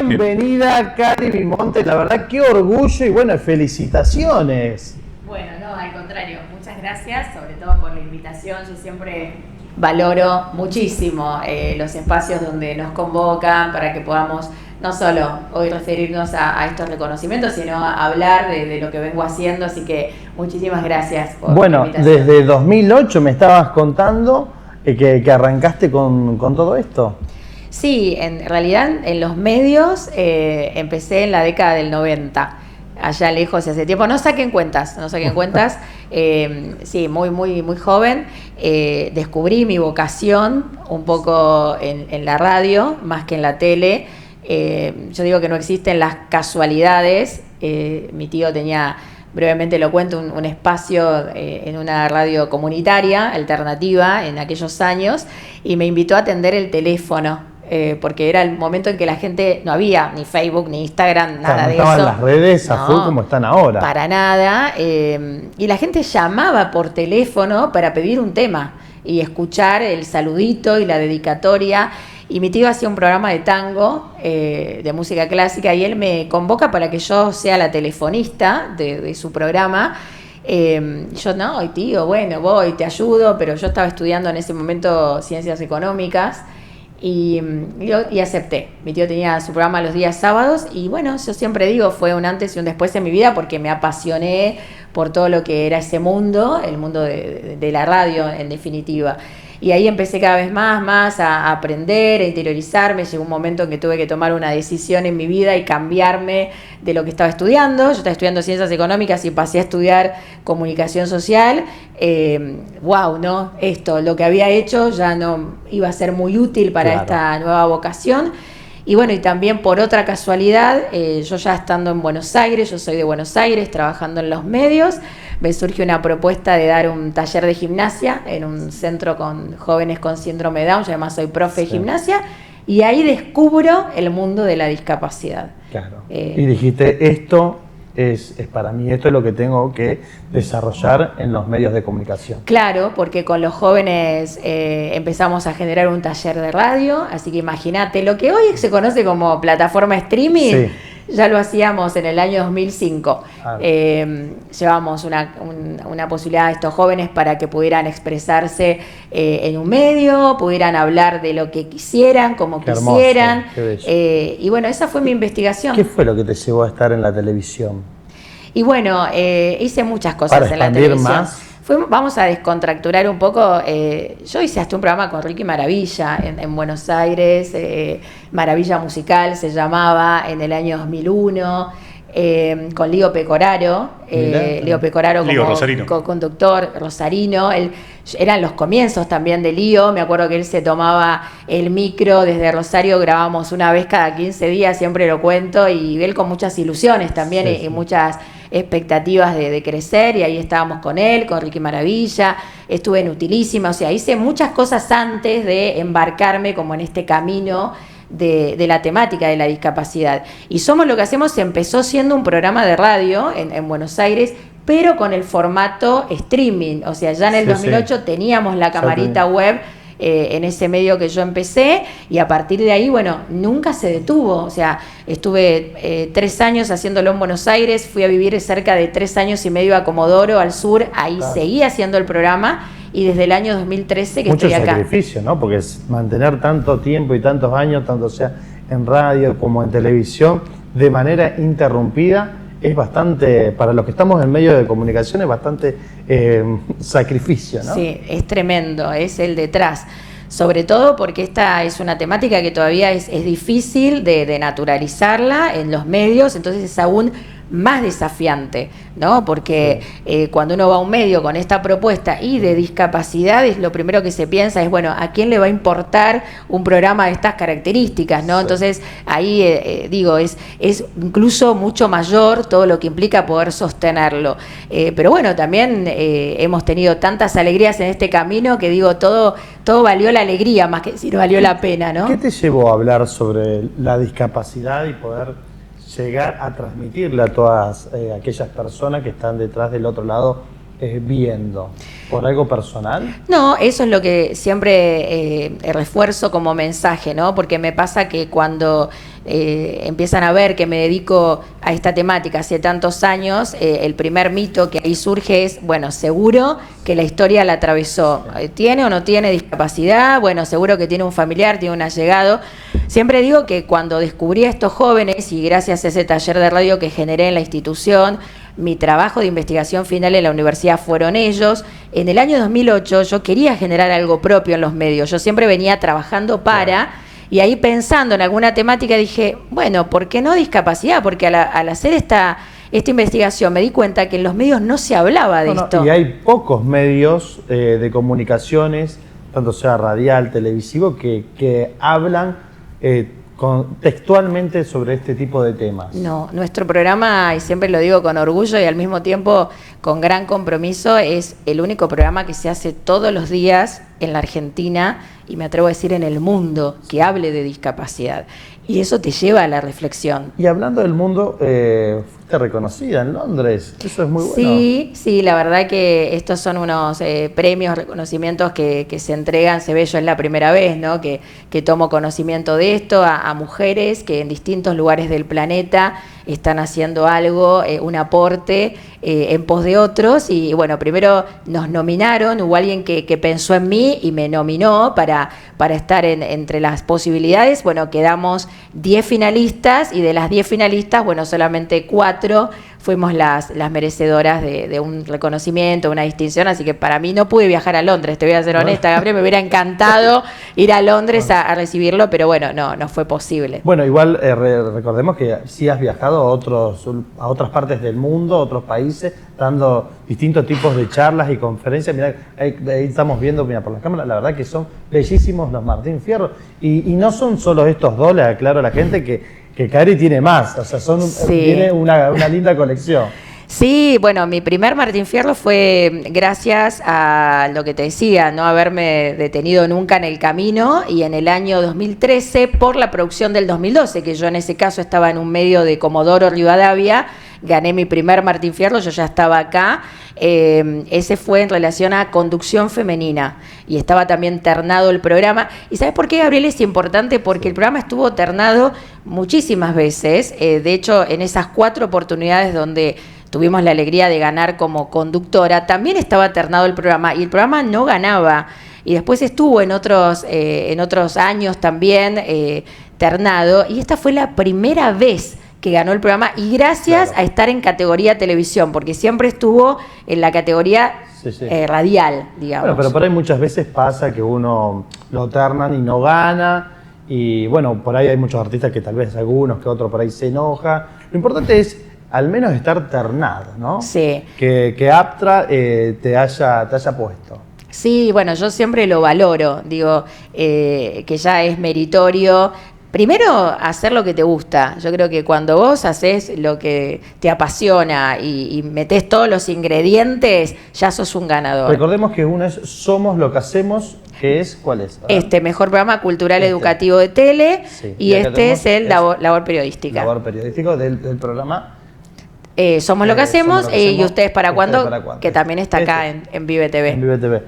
Bienvenida, Cari Vimonte. La verdad, qué orgullo y bueno, felicitaciones. Bueno, no, al contrario, muchas gracias, sobre todo por la invitación. Yo siempre valoro muchísimo los espacios donde nos convocan para que podamos no solo hoy referirnos a estos reconocimientos, sino a hablar de lo que vengo haciendo. Así que muchísimas gracias por la invitación. Desde 2008 me estabas contando que arrancaste con todo esto. Sí, en realidad en los medios empecé en la década del 90. Allá lejos y hace tiempo, no saquen cuentas, sí, muy joven, descubrí mi vocación un poco en la radio, más que en la tele. Yo digo que no existen las casualidades. Mi tío tenía, brevemente lo cuento, un espacio en una radio comunitaria, alternativa, en aquellos años, y me invitó a atender el teléfono. Porque era el momento en que la gente, no había ni Facebook, ni Instagram, nada de eso. No estaban las redes a full como están ahora. Para nada. Y la gente llamaba por teléfono para pedir un tema y escuchar el saludito y la dedicatoria. Y mi tío hacía un programa de tango, de música clásica, y él me convoca para que yo sea la telefonista de su programa. Yo, no, tío, bueno, voy, te ayudo, pero yo estaba estudiando en ese momento ciencias económicas. Y acepté. Mi tío tenía su programa los días sábados y bueno, yo siempre digo, fue un antes y un después en mi vida porque me apasioné por todo lo que era ese mundo, el mundo de la radio en definitiva. Y ahí empecé cada vez más a aprender, a interiorizarme. Llegó un momento en que tuve que tomar una decisión en mi vida y cambiarme de lo que estaba estudiando. Yo estaba estudiando ciencias económicas y pasé a estudiar comunicación social. ¿No? Lo que había hecho ya no iba a ser muy útil para esta nueva vocación. Y bueno, y también por otra casualidad, yo ya estando en Buenos Aires, yo soy de Buenos Aires, trabajando en los medios, me surge una propuesta de dar un taller de gimnasia en un centro con jóvenes con síndrome de Down. Yo además soy profe de gimnasia, y ahí descubro el mundo de la discapacidad. Claro. Y dijiste, esto es para mí, esto es lo que tengo que desarrollar en los medios de comunicación. Claro, porque con los jóvenes empezamos a generar un taller de radio, así que imagínate, lo que hoy se conoce como plataforma streaming, ya lo hacíamos en el año 2005. Llevamos una posibilidad a estos jóvenes para que pudieran expresarse en un medio, pudieran hablar de lo que quisieran, como quisieran. Y bueno, esa fue mi investigación. ¿Qué fue lo que te llevó a estar en la televisión? Y bueno, hice muchas cosas en la televisión. Más. Vamos a descontracturar un poco. Yo hice hasta un programa con Ricky Maravilla en Buenos Aires, Maravilla Musical se llamaba, en el año 2001, con Lío Pecoraro. Lío Pecoraro como conductor rosarino. Eran los comienzos también de Lío. Me acuerdo que él se tomaba el micro desde Rosario, grabamos una vez cada 15 días, siempre lo cuento, y él con muchas ilusiones también y muchas expectativas de crecer, y ahí estábamos con él, con Ricky Maravilla. Estuve en Utilísima, o sea, hice muchas cosas antes de embarcarme como en este camino de la temática de la discapacidad. Y Somos lo que hacemos empezó siendo un programa de radio en Buenos Aires, pero con el formato streaming. O sea, ya en el 2008 teníamos la camarita web en ese medio que yo empecé, y a partir de ahí, bueno, nunca se detuvo. O sea, estuve 3 años haciéndolo en Buenos Aires, fui a vivir cerca de 3 años y medio a Comodoro, al sur, ahí seguí haciendo el programa, y desde el año 2013 que estoy acá. Mucho sacrificio, ¿no? Porque es mantener tanto tiempo y tantos años, tanto sea en radio como en televisión, de manera interrumpida, es bastante, para los que estamos en medios de comunicación, es bastante sacrificio, ¿no? Sí, es tremendo, es el detrás. Sobre todo porque esta es una temática que todavía es difícil de naturalizarla en los medios, entonces es aún más desafiante, ¿no? Porque cuando uno va a un medio con esta propuesta y de discapacidades, lo primero que se piensa es, bueno, ¿a quién le va a importar un programa de estas características, ¿no? Entonces ahí digo, es incluso mucho mayor todo lo que implica poder sostenerlo. Pero bueno, también hemos tenido tantas alegrías en este camino que digo, todo valió la alegría más que decir valió la pena, ¿no? ¿Qué te llevó a hablar sobre la discapacidad y poder llegar a transmitirle a todas aquellas personas que están detrás del otro lado viendo? ¿Por algo personal? No, eso es lo que siempre refuerzo como mensaje, ¿no? Porque me pasa que cuando empiezan a ver que me dedico a esta temática hace tantos años, el primer mito que ahí surge es, bueno, seguro que la historia la atravesó. ¿Tiene o no tiene discapacidad? Bueno, seguro que tiene un familiar, tiene un allegado. Siempre digo que cuando descubrí a estos jóvenes, y gracias a ese taller de radio que generé en la institución, mi trabajo de investigación final en la universidad fueron ellos. En el año 2008 yo quería generar algo propio en los medios. Yo siempre venía trabajando para... Y ahí pensando en alguna temática dije, bueno, ¿por qué no discapacidad? Porque al hacer esta investigación me di cuenta que en los medios no se hablaba de esto. Y hay pocos medios de comunicaciones, tanto sea radial, televisivo, que hablan textualmente sobre este tipo de temas. No, nuestro programa, y siempre lo digo con orgullo y al mismo tiempo con gran compromiso, es el único programa que se hace todos los días en la Argentina y me atrevo a decir en el mundo que hable de discapacidad. Y eso te lleva a la reflexión. Y hablando del mundo, fuiste reconocida en Londres. Eso es muy bueno. Sí, la verdad que estos son unos premios, reconocimientos que se entregan, se ve, yo es la primera vez, ¿no? que tomo conocimiento de esto, a mujeres que en distintos lugares del planeta están haciendo algo, un aporte en pos de otros. Y bueno, primero nos nominaron, hubo alguien que pensó en mí y me nominó para estar entre las posibilidades. Bueno, quedamos 10 finalistas y de las 10 finalistas, bueno, solamente 4 fuimos las merecedoras de un reconocimiento, una distinción, así que para mí no pude viajar a Londres, te voy a ser honesta, Gabriel, me hubiera encantado ir a Londres a recibirlo, pero bueno, no fue posible. Bueno, igual recordemos que sí has viajado a otras partes del mundo, a otros países, dando distintos tipos de charlas y conferencias. Mirá, ahí estamos viendo, mira, por la cámara, la verdad que son bellísimos los Martín Fierro, y no son solo estos dos, le aclaro a la gente que Cari tiene más, o sea, tiene una linda colección. Sí, bueno, mi primer Martín Fierro fue gracias a lo que te decía, no haberme detenido nunca en el camino, y en el año 2013, por la producción del 2012, que yo en ese caso estaba en un medio de Comodoro Rivadavia, gané mi primer Martín Fierro, yo ya estaba acá. Ese fue en relación a conducción femenina y estaba también ternado el programa. ¿Y sabes por qué, Gabriel, es importante? Porque el programa estuvo ternado muchísimas veces. De hecho, en esas 4 oportunidades donde tuvimos la alegría de ganar como conductora, también estaba ternado el programa y el programa no ganaba. Y después estuvo en otros años también ternado, y esta fue la primera vez que ganó el programa, y gracias a estar en categoría televisión, porque siempre estuvo en la categoría radial, digamos. Bueno, pero por ahí muchas veces pasa que uno lo ternan y no gana, y bueno, por ahí hay muchos artistas que tal vez algunos que otros por ahí se enoja. Lo importante es al menos estar ternado, ¿no? Sí. Que Aptra te haya puesto. Sí, bueno, yo siempre lo valoro, digo, que ya es meritorio. Primero, hacer lo que te gusta. Yo creo que cuando vos haces lo que te apasiona y metés todos los ingredientes, ya sos un ganador. Recordemos que uno es Somos lo que hacemos, que es, ¿cuál es? Mejor programa cultural educativo de tele, sí. Y este es el labor periodística. Labor periodístico del programa. Somos lo que hacemos, y Ustedes para cuándo, que también está acá en Vive TV. En Vive TV.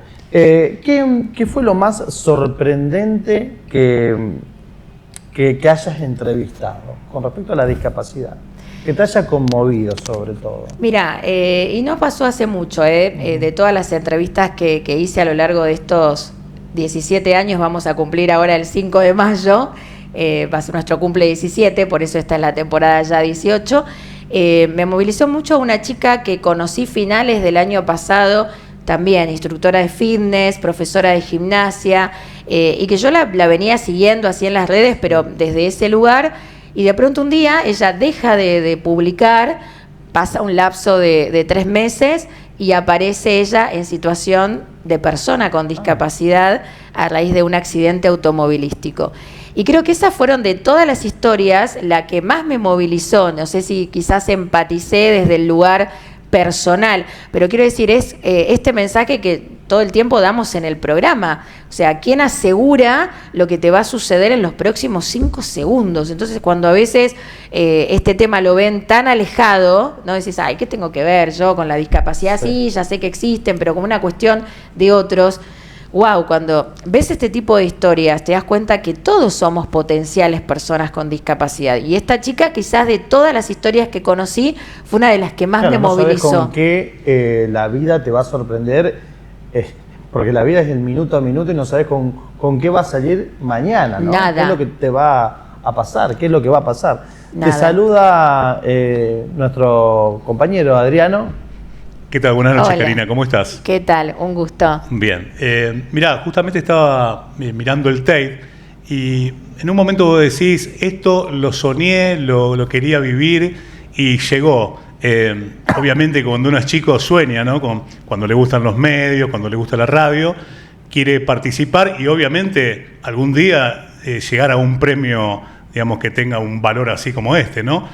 ¿Qué fue lo más sorprendente que hayas entrevistado con respecto a la discapacidad? Que te haya conmovido, sobre todo. Mira, y no pasó hace mucho, de todas las entrevistas que hice a lo largo de estos 17 años, vamos a cumplir ahora el 5 de mayo, va a ser nuestro cumple 17, por eso esta es la temporada ya 18. Me movilizó mucho una chica que conocí finales del año pasado, también instructora de fitness, profesora de gimnasia, y que yo la venía siguiendo así en las redes, pero desde ese lugar, y de pronto un día ella deja de publicar, pasa un lapso de 3 meses y aparece ella en situación de persona con discapacidad a raíz de un accidente automovilístico. Y creo que esas fueron, de todas las historias, la que más me movilizó. No sé si quizás empaticé desde el lugar personal, pero quiero decir, es este mensaje que todo el tiempo damos en el programa. O sea, ¿quién asegura lo que te va a suceder en los próximos 5 segundos? Entonces, cuando a veces este tema lo ven tan alejado, no decís, ay, ¿qué tengo que ver yo con la discapacidad? Sí, ya sé que existen, pero como una cuestión de otros. wow, cuando ves este tipo de historias, te das cuenta que todos somos potenciales personas con discapacidad. Y esta chica, quizás de todas las historias que conocí, fue una de las que más me movilizó. Sabes con qué la vida te va a sorprender, porque la vida es el minuto a minuto y no sabes con qué va a salir mañana, ¿no? Nada. ¿Qué es lo que te va a pasar? ¿Qué es lo que va a pasar? Nada. Te saluda nuestro compañero Adriano. ¿Qué tal? Buenas noches, Hola. Karina. ¿Cómo estás? ¿Qué tal? Un gusto. Bien. Mirá, justamente estaba mirando el tape y en un momento vos decís, esto lo soñé, lo quería vivir y llegó. Obviamente cuando uno es chico sueña, ¿no? Cuando le gustan los medios, cuando le gusta la radio, quiere participar y obviamente algún día llegar a un premio, digamos, que tenga un valor así como este, ¿no?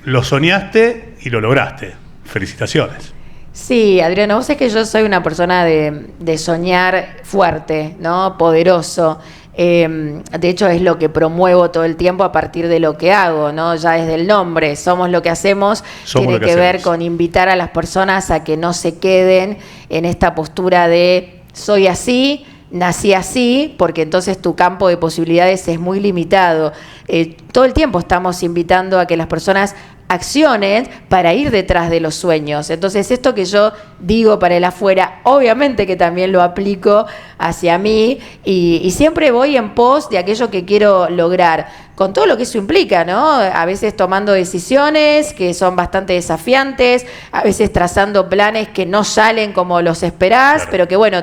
Lo soñaste y lo lograste. Felicitaciones. Sí, Adriano, vos sabés que yo soy una persona de soñar fuerte, ¿no? Poderoso. De hecho, es lo que promuevo todo el tiempo a partir de lo que hago, ¿no? Ya desde el nombre, somos lo que hacemos, tiene que ver con invitar a las personas a que no se queden en esta postura de soy así, nací así, porque entonces tu campo de posibilidades es muy limitado. Todo el tiempo estamos invitando a que las personas acciones para ir detrás de los sueños. Entonces, esto que yo digo para el afuera, obviamente que también lo aplico hacia mí y siempre voy en pos de aquello que quiero lograr, con todo lo que eso implica, ¿no? A veces tomando decisiones que son bastante desafiantes, a veces trazando planes que no salen como los esperás, claro. Pero que bueno,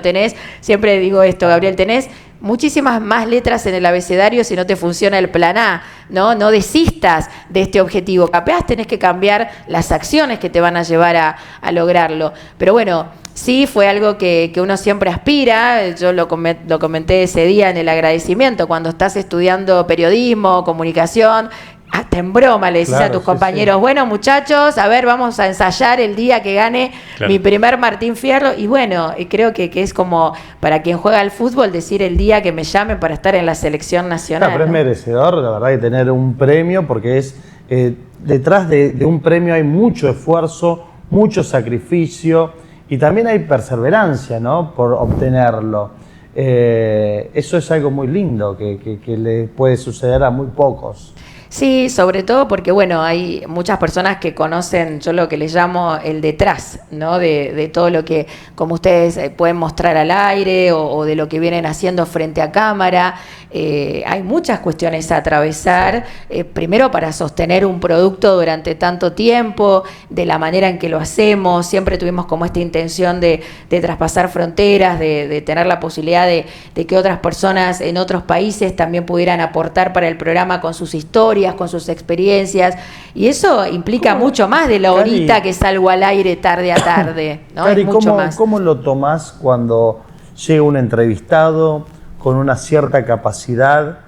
siempre digo esto, Gabriel, tenés muchísimas más letras en el abecedario si no te funciona el plan A, ¿no? No desistas de este objetivo. Capaz tenés que cambiar las acciones que te van a llevar a lograrlo. Pero bueno, sí fue algo que uno siempre aspira. Yo lo comenté ese día en el agradecimiento, cuando estás estudiando periodismo, comunicación. Hasta en broma le decís a tus compañeros, bueno muchachos, a ver, vamos a ensayar el día que gane mi primer Martín Fierro. Y bueno, creo que es como para quien juega al fútbol decir el día que me llamen para estar en la selección nacional. Pero es merecedor, la verdad, de tener un premio, porque es detrás de un premio hay mucho esfuerzo, mucho sacrificio y también hay perseverancia, ¿no? Por obtenerlo. Eso es algo muy lindo que le puede suceder a muy pocos. Sí, sobre todo porque, bueno, hay muchas personas que conocen, yo lo que les llamo el detrás, ¿no? De todo lo que, como ustedes pueden mostrar al aire o de lo que vienen haciendo frente a cámara. Hay muchas cuestiones a atravesar, primero para sostener un producto durante tanto tiempo, de la manera en que lo hacemos. Siempre tuvimos como esta intención de traspasar fronteras, de tener la posibilidad de que otras personas en otros países también pudieran aportar para el programa con sus historias, con sus experiencias, y eso implica mucho más de la horita que salgo al aire tarde a tarde, ¿no? Cari, es mucho más. ¿Cómo lo tomás cuando llega un entrevistado con una cierta capacidad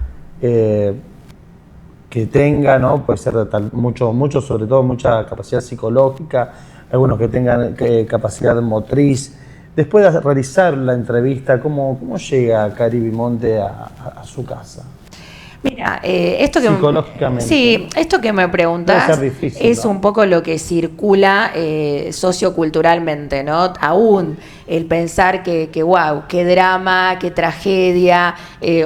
que tenga, ¿no? Puede ser mucho, sobre todo mucha capacidad psicológica, algunos que tengan capacidad motriz? Después de realizar la entrevista, ¿cómo llega Cari Bimonte a su casa? Mira, esto que me preguntás es un poco lo que circula socioculturalmente, ¿no? Aún el pensar que wow, qué drama, qué tragedia,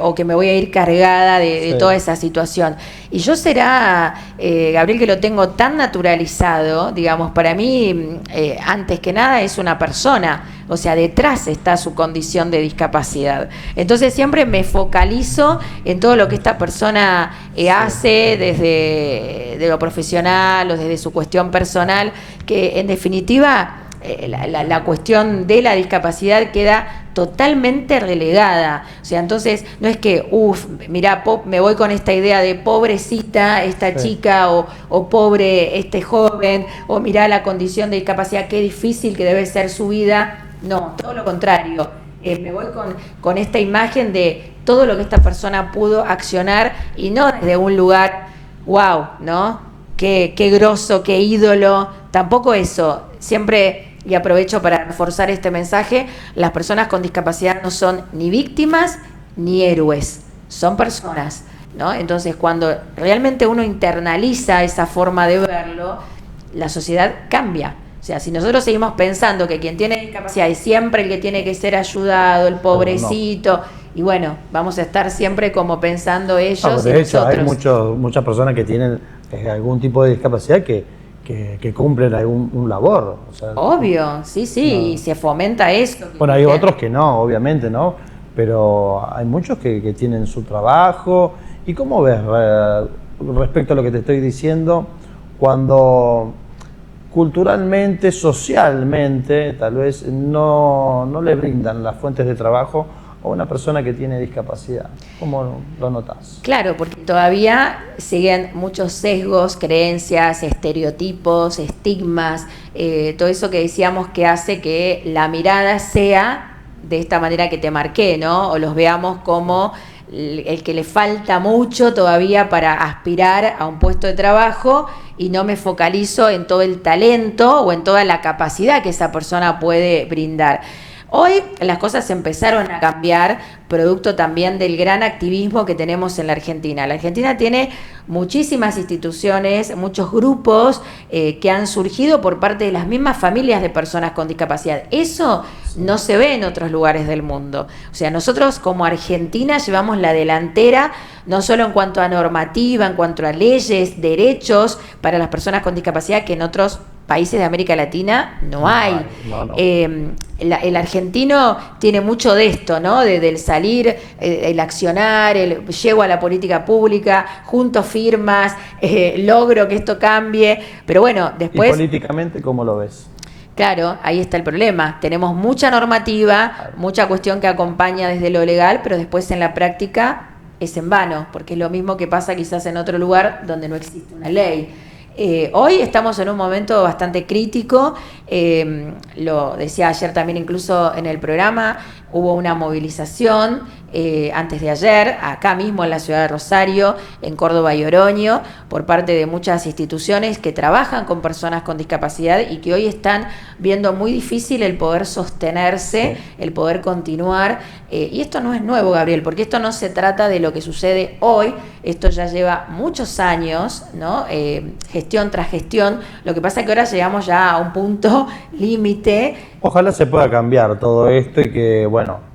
o que me voy a ir cargada de toda esa situación. Y yo Gabriel, que lo tengo tan naturalizado, digamos, para mí, antes que nada es una persona, o sea, detrás está su condición de discapacidad. Entonces siempre me focalizo en todo lo que esta persona hace desde lo profesional o desde su cuestión personal, que en definitiva la cuestión de la discapacidad queda totalmente relegada. O sea, entonces no es que, mirá, me voy con esta idea de pobrecita esta chica o pobre este joven, o mirá la condición de discapacidad, qué difícil que debe ser su vida. No, todo lo contrario. Me voy con esta imagen de todo lo que esta persona pudo accionar, y no desde un lugar, wow, ¿no? Qué groso, qué ídolo. Tampoco eso. Siempre, y aprovecho para reforzar este mensaje, las personas con discapacidad no son ni víctimas ni héroes, son personas, ¿no? Entonces, cuando realmente uno internaliza esa forma de verlo, la sociedad cambia. O sea, si nosotros seguimos pensando que quien tiene discapacidad es siempre el que tiene que ser ayudado, el pobrecito, y bueno, vamos a estar siempre como pensando ellos de y hecho, nosotros. hay muchas personas que tienen algún tipo de discapacidad que cumplen un labor. O sea, Obvio, sí, y se fomenta eso. Bueno, hay otros que no, obviamente, ¿no? Pero hay muchos que tienen su trabajo. ¿Y cómo ves respecto a lo que te estoy diciendo, cuando culturalmente, socialmente, tal vez no le brindan las fuentes de trabajo a una persona que tiene discapacidad? ¿Cómo lo notas? Claro, porque todavía siguen muchos sesgos, creencias, estereotipos, estigmas, todo eso que decíamos que hace que la mirada sea de esta manera que te marqué, ¿no? O los veamos como el que le falta mucho todavía para aspirar a un puesto de trabajo y no me focalizo en todo el talento o en toda la capacidad que esa persona puede brindar. Hoy las cosas empezaron a cambiar, producto también del gran activismo que tenemos en la Argentina. La Argentina tiene muchísimas instituciones, muchos grupos que han surgido por parte de las mismas familias de personas con discapacidad. Eso no se ve en otros lugares del mundo. O sea, nosotros como Argentina llevamos la delantera, no solo en cuanto a normativa, en cuanto a leyes, derechos para las personas con discapacidad, que en otros países de América Latina no hay. No. El argentino tiene mucho de esto, ¿no? Del salir, el accionar, llego a la política pública, junto firmas, logro que esto cambie, pero bueno, después... ¿Y políticamente cómo lo ves? Claro, ahí está el problema. Tenemos mucha normativa, mucha cuestión que acompaña desde lo legal, pero después en la práctica es en vano, porque es lo mismo que pasa quizás en otro lugar donde no existe una ley. Hoy estamos en un momento bastante crítico, lo decía ayer también incluso en el programa, hubo una movilización antes de ayer, acá mismo en la ciudad de Rosario, en Córdoba y Oroño, por parte de muchas instituciones que trabajan con personas con discapacidad y que hoy están viendo muy difícil el poder sostenerse, el poder continuar. Y esto no es nuevo, Gabriel, porque esto no se trata de lo que sucede hoy, esto ya lleva muchos años, ¿no? Gestión tras gestión. Lo que pasa es que ahora llegamos ya a un punto límite. Ojalá se pueda cambiar todo esto y que, bueno,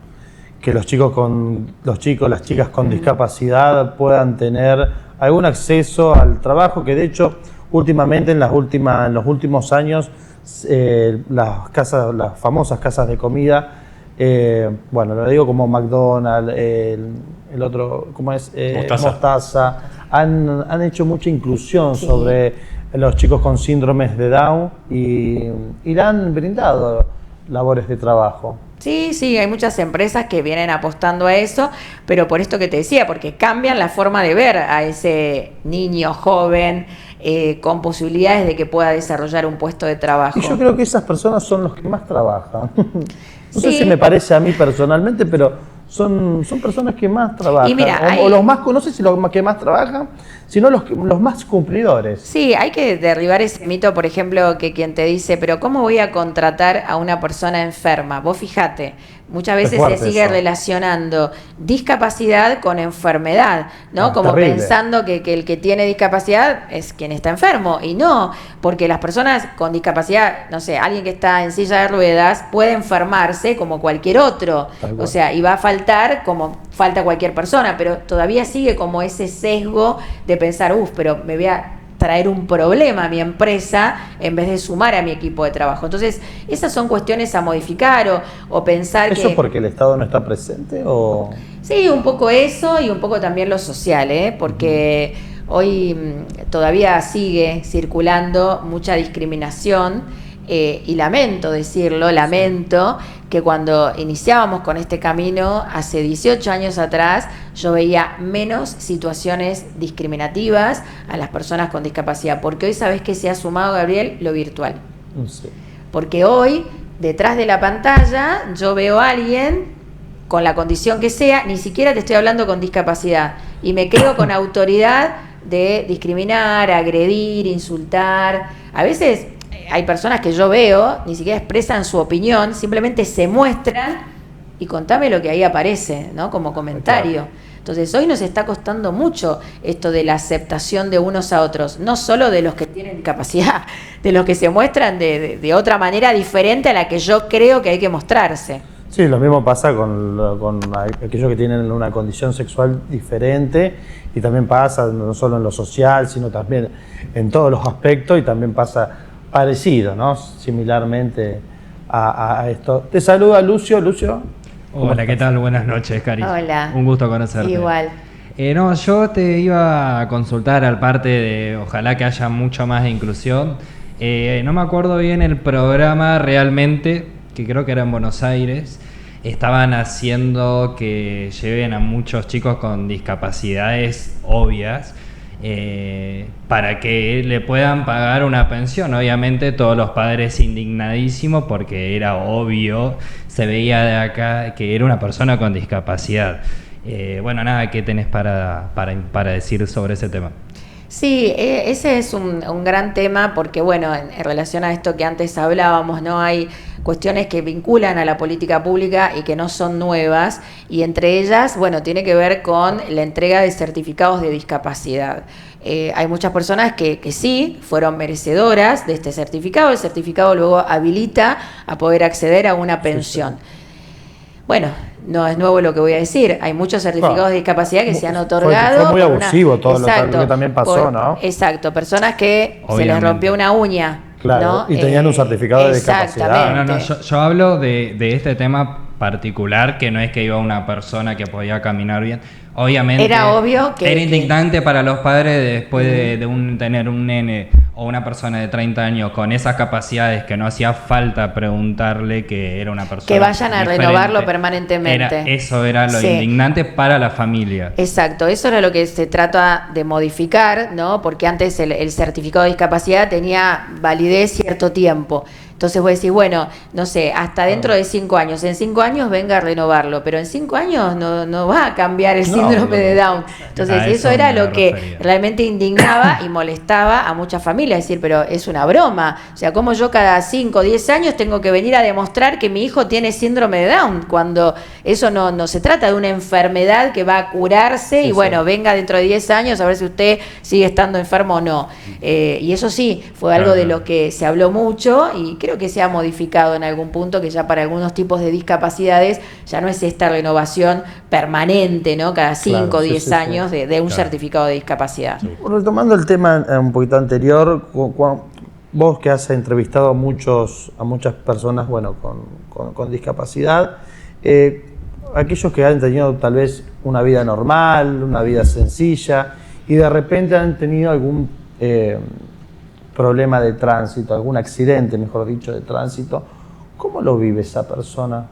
que las chicas con discapacidad puedan tener algún acceso al trabajo, que de hecho últimamente en los últimos años las famosas casas de comida, bueno, lo digo como McDonald's, el otro, ¿cómo es? Mostaza, han hecho mucha inclusión sobre los chicos con síndromes de Down y le han brindado labores de trabajo. Sí, hay muchas empresas que vienen apostando a eso, pero por esto que te decía, porque cambian la forma de ver a ese niño joven con posibilidades de que pueda desarrollar un puesto de trabajo. Y yo creo que esas personas son los que más trabajan. No sé Sí. si me parece a mí personalmente, pero son personas que más trabajan. Y mira, o los más, no sé si los que más trabajan, sino los más cumplidores. Sí, hay que derribar ese mito, por ejemplo, que quien te dice, pero ¿cómo voy a contratar a una persona enferma? Vos fijate, muchas veces se sigue relacionando discapacidad con enfermedad, ¿no? Como terrible. pensando que el que tiene discapacidad es quien está enfermo, y no, porque las personas con discapacidad, no sé, alguien que está en silla de ruedas puede enfermarse como cualquier otro, o sea, y va a faltar como falta cualquier persona, pero todavía sigue como ese sesgo de pensar, pero me voy a traer un problema a mi empresa en vez de sumar a mi equipo de trabajo. Entonces, esas son cuestiones a modificar o pensar ¿Eso que... porque el Estado no está presente o...? Sí, un poco eso y un poco también lo social, porque hoy todavía sigue circulando mucha discriminación y lamento decirlo, lamento que cuando iniciábamos con este camino hace 18 años atrás yo veía menos situaciones discriminativas a las personas con discapacidad, porque hoy sabes que se ha sumado, Gabriel, lo virtual. Sí. Porque hoy detrás de la pantalla yo veo a alguien con la condición que sea, ni siquiera te estoy hablando con discapacidad, y me creo con autoridad de discriminar, agredir, insultar. A veces hay personas que yo veo, ni siquiera expresan su opinión, simplemente se muestran y contame lo que ahí aparece, ¿no? Como comentario. Claro. Entonces hoy nos está costando mucho esto de la aceptación de unos a otros, no solo de los que tienen discapacidad, de los que se muestran de otra manera diferente a la que yo creo que hay que mostrarse. Sí, lo mismo pasa con aquellos que tienen una condición sexual diferente, y también pasa no solo en lo social, sino también en todos los aspectos, y también pasa parecido, ¿no? Similarmente a esto. Te saluda Lucio. Lucio. Hola, ¿qué tal? Buenas noches, Cari. Hola. Un gusto conocerte. Igual. No, yo te iba a consultar al parte de ojalá que haya mucho más de inclusión. No me acuerdo bien el programa realmente, que creo que era en Buenos Aires. Estaban haciendo que lleven a muchos chicos con discapacidades obvias para que le puedan pagar una pensión. Obviamente todos los padres indignadísimos porque era obvio, se veía de acá que era una persona con discapacidad. Bueno, nada, ¿qué tenés para decir sobre ese tema? Sí, ese es un gran tema porque, bueno, en relación a esto que antes hablábamos, ¿no? Hay cuestiones que vinculan a la política pública y que no son nuevas, y entre ellas, bueno, tiene que ver con la entrega de certificados de discapacidad. Hay muchas personas que sí fueron merecedoras de este certificado. El certificado luego habilita a poder acceder a una pensión. Bueno, no es nuevo lo que voy a decir. Hay muchos certificados de discapacidad que se han otorgado. Fue muy abusivo todo exacto, lo que también pasó, ¿no? Exacto, personas que Obviamente. se les rompió una uña. Claro, ¿no? y tenían un certificado de discapacidad. No, yo hablo de este tema particular, que no es que iba una persona que podía caminar bien. Obviamente era obvio que era indignante para los padres después de tener un nene o una persona de 30 años con esas capacidades, que no hacía falta preguntarle que era una persona que vayan a diferente. renovarlo permanentemente. Eso era lo Sí. indignante para la familia. Exacto, eso era lo que se trata de modificar, ¿no? Porque antes el certificado de discapacidad tenía validez cierto tiempo. Entonces vos decís, bueno, no sé, hasta dentro de 5 años. En 5 años venga a renovarlo, pero en 5 años no va a cambiar el síndrome de Down. Entonces eso era lo que realmente indignaba y molestaba a muchas familias. Es decir, pero es una broma. O sea, ¿cómo yo cada 5 o 10 años tengo que venir a demostrar que mi hijo tiene síndrome de Down? Cuando eso no se trata de una enfermedad que va a curarse y bueno, venga dentro de 10 años a ver si usted sigue estando enfermo o no. Y eso sí, fue algo de lo que se habló mucho, y creo que se ha modificado en algún punto, que ya para algunos tipos de discapacidades ya no es esta renovación permanente, ¿no? Cada 5 o 10 años de un certificado de discapacidad. Sí. Retomando el tema un poquito anterior, vos que has entrevistado a muchas personas, bueno, con discapacidad, aquellos que han tenido tal vez una vida normal, una vida sencilla, y de repente han tenido algún problema de tránsito, algún accidente, mejor dicho, de tránsito, ¿cómo lo vive esa persona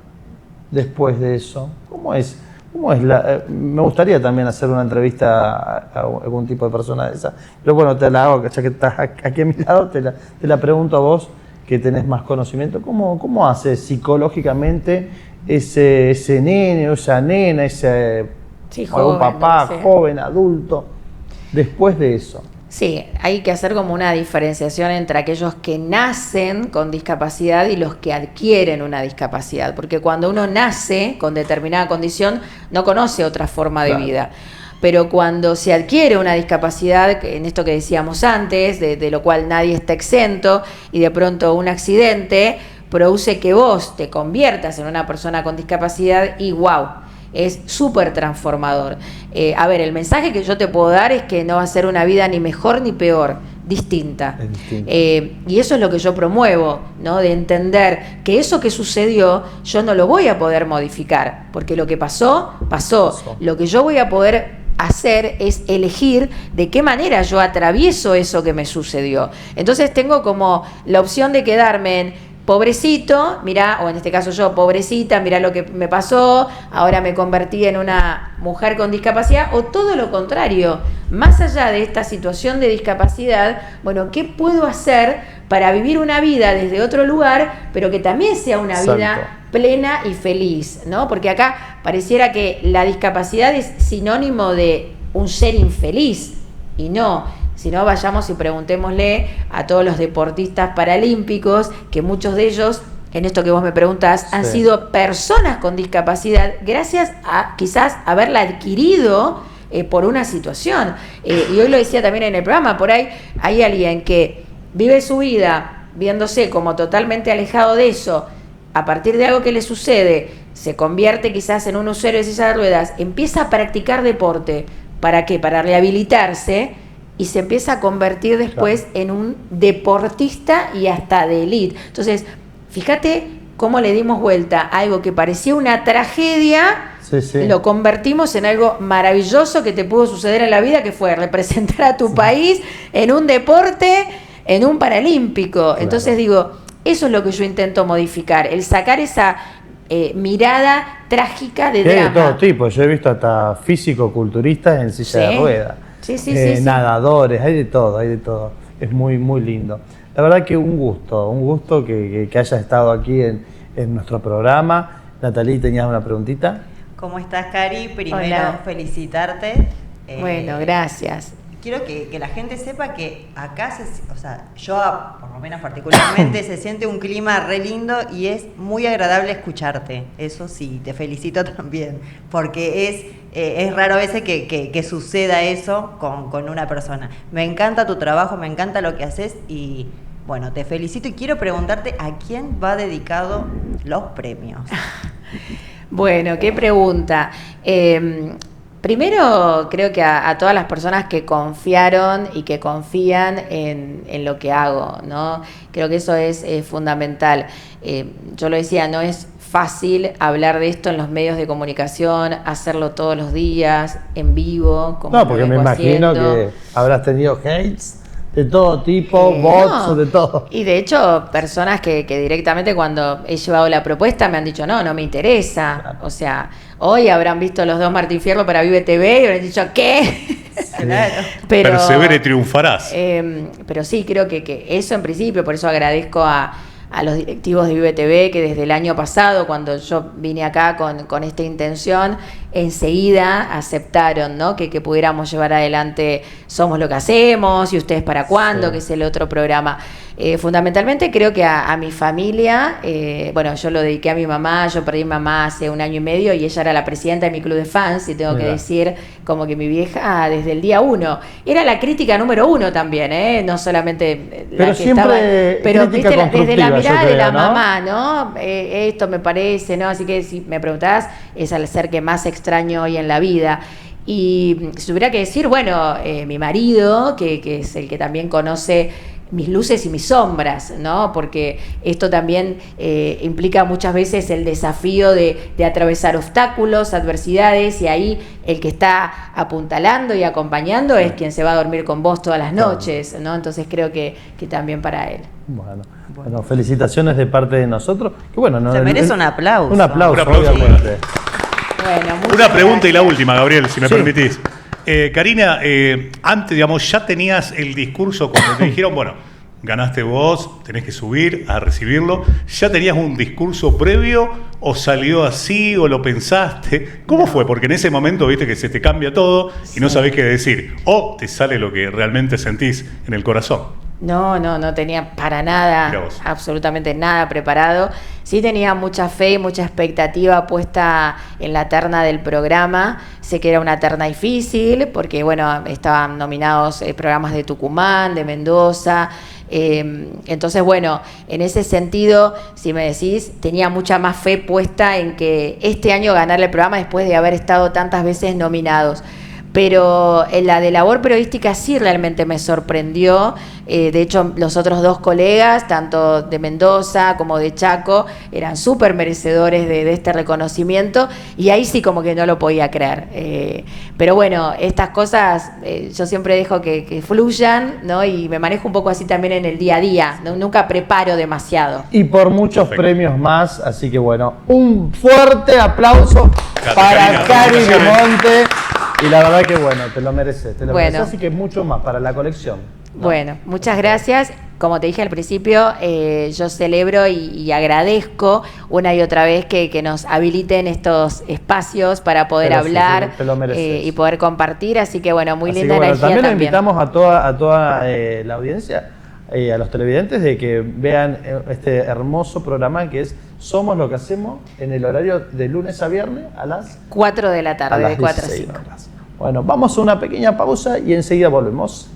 después de eso? ¿Cómo es me gustaría también hacer una entrevista a algún tipo de persona de esa, pero bueno, te la hago, ya que estás aquí a mi lado, te la pregunto a vos, que tenés más conocimiento. ¿Cómo hace psicológicamente ese nene o esa nena, ese algún papá, joven, adulto, después de eso? Sí, hay que hacer como una diferenciación entre aquellos que nacen con discapacidad y los que adquieren una discapacidad, porque cuando uno nace con determinada condición no conoce otra forma de vida. Pero cuando se adquiere una discapacidad, en esto que decíamos antes, de lo cual nadie está exento, y de pronto un accidente produce que vos te conviertas en una persona con discapacidad, y wow, es súper transformador. A ver, el mensaje que yo te puedo dar es que no va a ser una vida ni mejor ni peor, distinta. Y eso es lo que yo promuevo, ¿no? De entender que eso que sucedió yo no lo voy a poder modificar, porque lo que pasó. Lo que yo voy a poder hacer es elegir de qué manera yo atravieso eso que me sucedió. Entonces tengo como la opción de quedarme en pobrecito, mirá, o en este caso yo, pobrecita, mirá lo que me pasó, ahora me convertí en una mujer con discapacidad, o todo lo contrario, más allá de esta situación de discapacidad, bueno, ¿qué puedo hacer para vivir una vida desde otro lugar, pero que también sea una vida plena y feliz, ¿no? Porque acá pareciera que la discapacidad es sinónimo de un ser infeliz, y no. Si no, vayamos y preguntémosle a todos los deportistas paralímpicos, que muchos de ellos en esto que vos me preguntás, han sido personas con discapacidad gracias a quizás haberla adquirido por una situación. Y hoy lo decía también en el programa, por ahí hay alguien que vive su vida viéndose como totalmente alejado de eso, a partir de algo que le sucede, se convierte quizás en un usuario de silla de ruedas, empieza a practicar deporte. ¿Para qué? Para rehabilitarse, y se empieza a convertir después en un deportista y hasta de élite. Entonces, fíjate cómo le dimos vuelta a algo que parecía una tragedia, lo convertimos en algo maravilloso que te pudo suceder en la vida, que fue representar a tu país en un deporte, en un paralímpico. Claro. Entonces digo, eso es lo que yo intento modificar, el sacar esa mirada trágica de drama. De todo tipo, yo he visto hasta físico-culturistas en silla de ruedas, nadadores, hay de todo, es muy, muy lindo. La verdad que un gusto que hayas estado aquí en nuestro programa. Natalie, ¿tenías una preguntita? ¿Cómo estás, Cari? Primero, hola. Felicitarte. Bueno, gracias. Quiero que la gente sepa que acá, yo por lo menos particularmente, se siente un clima re lindo y es muy agradable escucharte. Eso sí, te felicito también, porque es raro a veces que suceda eso con una persona. Me encanta tu trabajo, me encanta lo que haces y bueno, te felicito y quiero preguntarte a quién va dedicado los premios. Bueno, qué pregunta. Primero, creo que a todas las personas que confiaron y que confían en lo que hago, ¿no? Creo que eso es fundamental. Yo lo decía, no es fácil hablar de esto en los medios de comunicación, hacerlo todos los días, en vivo, como no, porque me imagino que habrás tenido hates de todo tipo, bots, de todo. Y de hecho, personas que directamente cuando he llevado la propuesta me han dicho, no me interesa. Claro. O sea, hoy habrán visto los dos Martín Fierro para Vive TV y habrán dicho, ¿qué? Claro. Pero persevere, triunfarás. Pero sí, creo que eso en principio, por eso agradezco a los directivos de Vive TV que desde el año pasado, cuando yo vine acá con esta intención, enseguida aceptaron, ¿no? que pudiéramos llevar adelante Somos lo que hacemos y Ustedes para cuándo, que es el otro programa. Fundamentalmente creo que a mi familia, yo lo dediqué a mi mamá, yo perdí a mi mamá hace 1 año y medio y ella era la presidenta de mi club de fans y tengo que decir como que mi vieja desde el día 1 era la crítica número 1 también, no solamente la pero que siempre estaba, pero viste desde la mirada creo, de la ¿no? mamá, ¿no? Esto me parece, ¿no? Así que si me preguntás, es al ser que más extraño hoy en la vida. Y si tuviera que decir, mi marido, que es el que también conoce mis luces y mis sombras, ¿no? Porque esto también implica muchas veces el desafío de atravesar obstáculos, adversidades, y ahí el que está apuntalando y acompañando es quien se va a dormir con vos todas las noches, ¿no? Entonces creo que también para él. Bueno, felicitaciones de parte de nosotros. Que se merece un aplauso. Un aplauso, obviamente. Una pregunta y la última, Gabriel, si me permitís. Karina, antes, digamos, ya tenías el discurso cuando te dijeron, ganaste vos, tenés que subir a recibirlo. ¿Ya tenías un discurso previo o salió así o lo pensaste? ¿Cómo fue? Porque en ese momento viste que se te cambia todo y no sabés qué decir. O te sale lo que realmente sentís en el corazón. No tenía para nada, absolutamente nada preparado. Sí tenía mucha fe y mucha expectativa puesta en la terna del programa. Sé que era una terna difícil porque, estaban nominados programas de Tucumán, de Mendoza. Entonces, en ese sentido, si me decís, tenía mucha más fe puesta en que este año ganarle el programa después de haber estado tantas veces nominados. Pero en la de labor periodística sí realmente me sorprendió. De hecho, los otros 2 colegas, tanto de Mendoza como de Chaco, eran súper merecedores de este reconocimiento y ahí sí como que no lo podía creer. Pero estas cosas yo siempre dejo que fluyan, ¿no? Y me manejo un poco así también en el día a día. Nunca preparo demasiado. Y por muchos premios más, así que un fuerte aplauso para Cari Monte. Y la verdad que te lo mereces, así que mucho más para la colección, ¿no? Muchas gracias. Como te dije al principio, yo celebro y agradezco una y otra vez que nos habiliten estos espacios para poder hablar y poder compartir, así que muy linda energía también invitamos a toda la audiencia a los televidentes de que vean este hermoso programa que es Somos lo que hacemos en el horario de lunes a viernes a las 4 de la tarde, de 4 a 16 5. horas. Bueno, vamos a una pequeña pausa y enseguida volvemos.